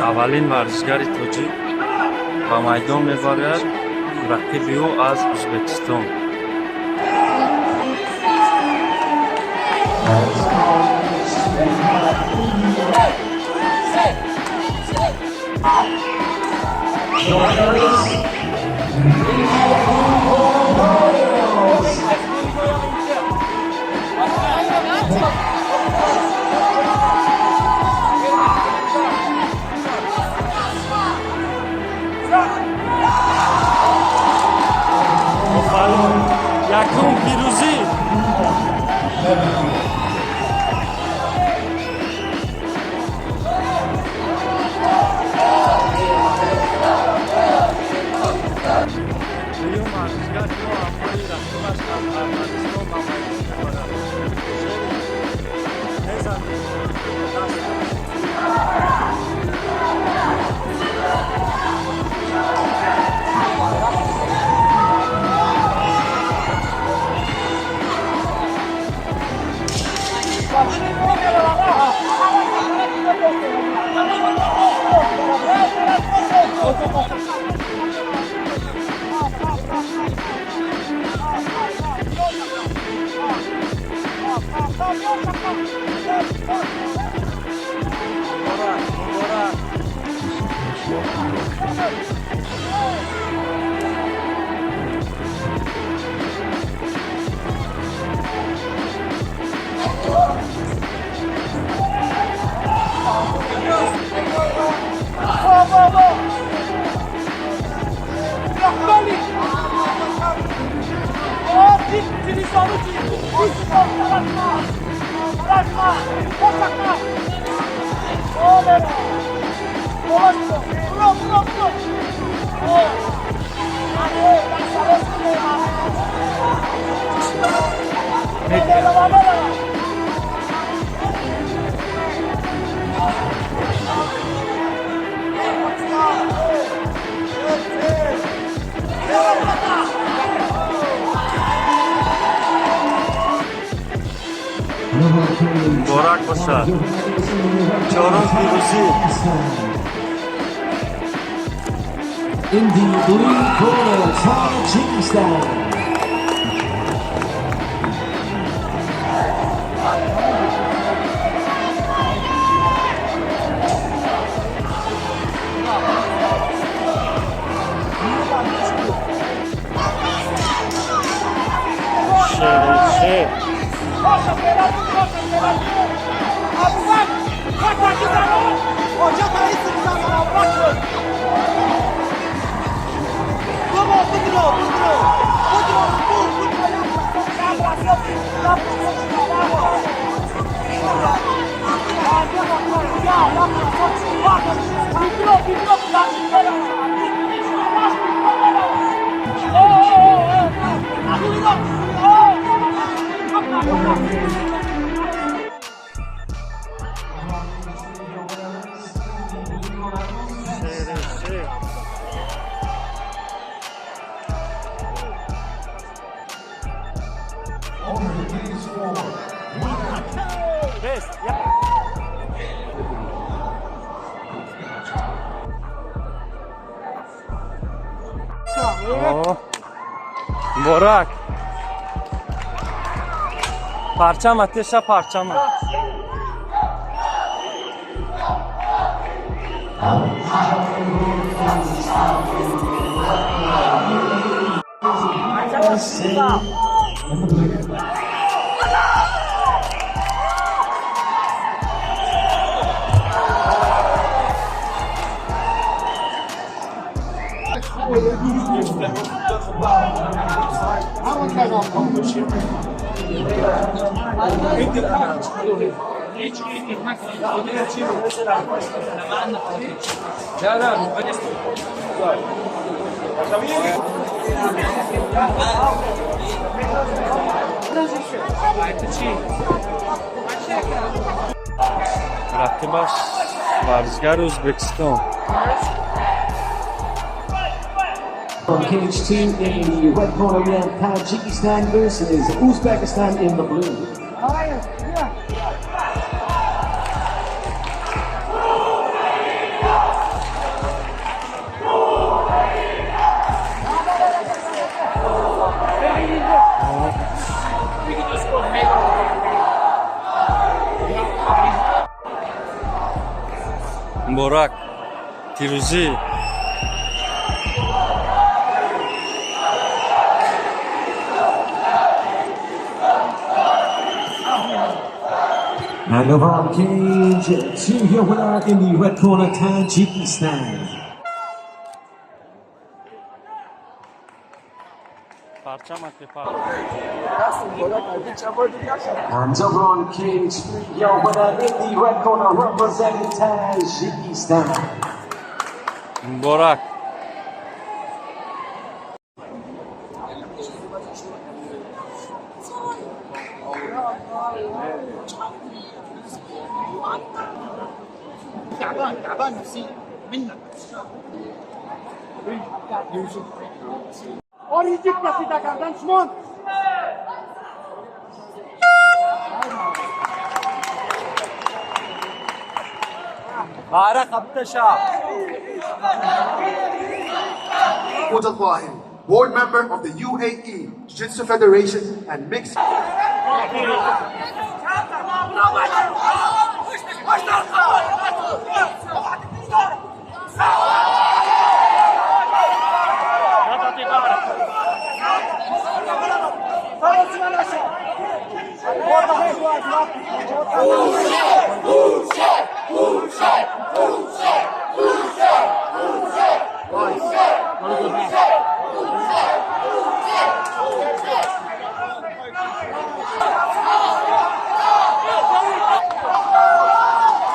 аввалин варзишгари тоҷик ба майдон мебарад рақиби ӯ аз Ӯзбекистон. Якум пирӯзӣ. مبارک باشد. چهارم پیروزی. In the blue corner, Tajikistan. مبارک. پرچم اتیشا پرچم. رقیبش ورزشگر ازبکستان. From cage 2 in the red corner, we have Tajikistan versus Uzbekistan in the blue. مبارک پیروزی. And over on cage 2, your winner in the red corner, Tajikistan. And over on cage 3, your winner in the red corner, representing Tajikistan. مبارک. تعبان نفسيا منك اور يجيك نسيتا كردن شمون بارك ابتشا Abou Dabi, board member of the UAE Jiu-Jitsu Federation and Mixed.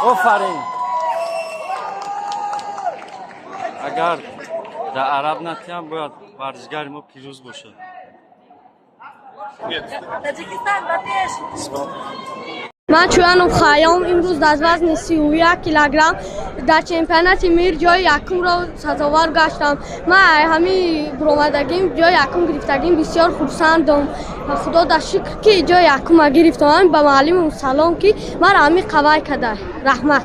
آفرین. اگر در عرب نتیم باید ورزشگر ما پیروز باشه. من چوانم خیام امروز از وزن 31 کیلوگرم در چمپیونات میر جای یکم را سزاوار گشتم. من همین برآمدگیم جای یکم گرفتگیم بسیار خرسندم. خدا در شکر که جای یکم گرفتم. به معلم سلام که من همین قوی کده. رحمت.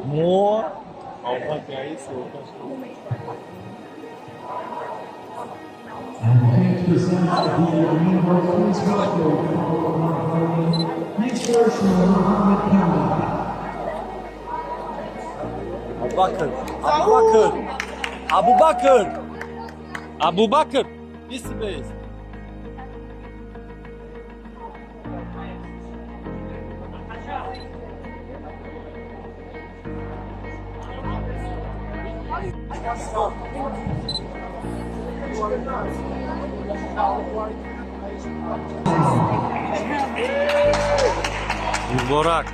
مو And please present the Rainbow Queen's Welcome. Next person, Muhammad Khan. Abu Bakr. This place. مبارک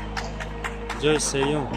جای سیوم.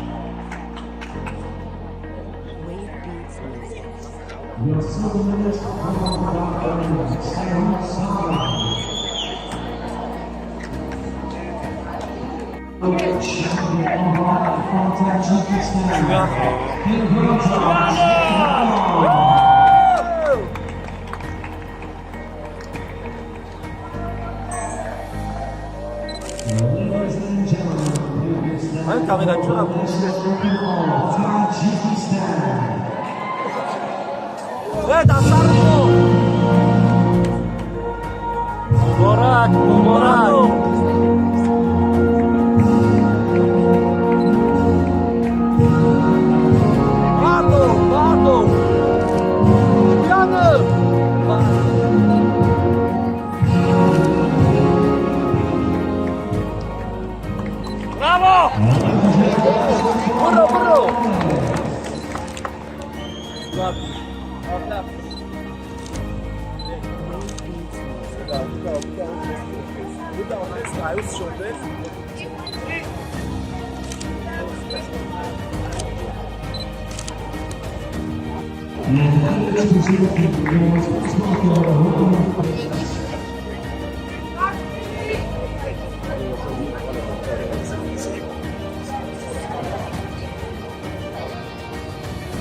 مبارک مبارک.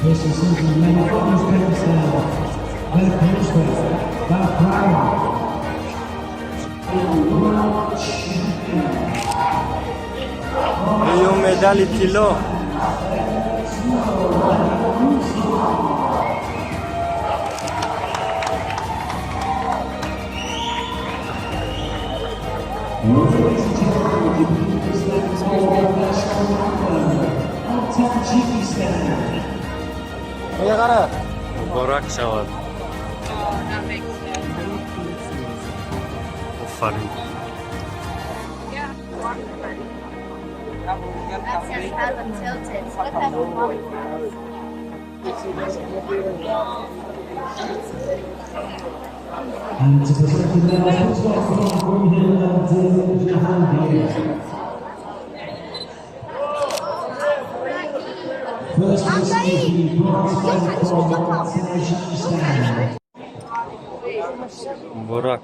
This is the many others مدال طلا. Muborak shavad. Ofarin. And to present the medal, first off from First receive the bronze medal from Tajikistan. Muborak.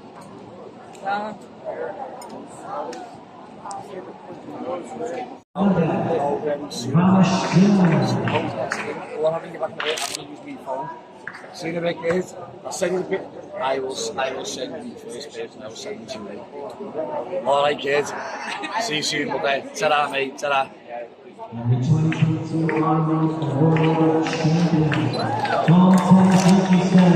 See the big kids? I'll send you the bit. I will send you the first person. I will send you to. Alright kids. See you soon, buddy. Ta-ra mate, ta-ra. And the 2022 world champion from Tajikistan.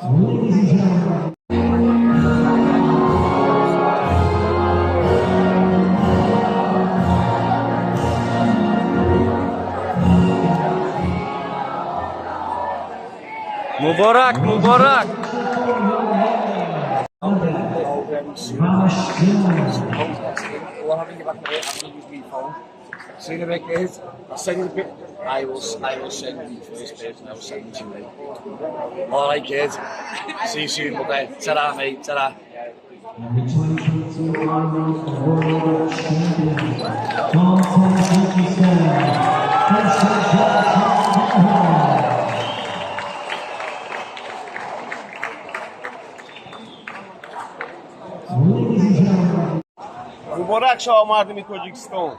Ladies and gentlemen. Muborak, Muborak. See the big kids? I'll send you the bit. I will send you the first person. I will send you to. Alright kids. See you soon, buddy. Ta-ra mate, ta-ra. And the 2022 world champion from Tajikistan. Ladies and gentlemen. مبارک شاه مردم تاجیکستان.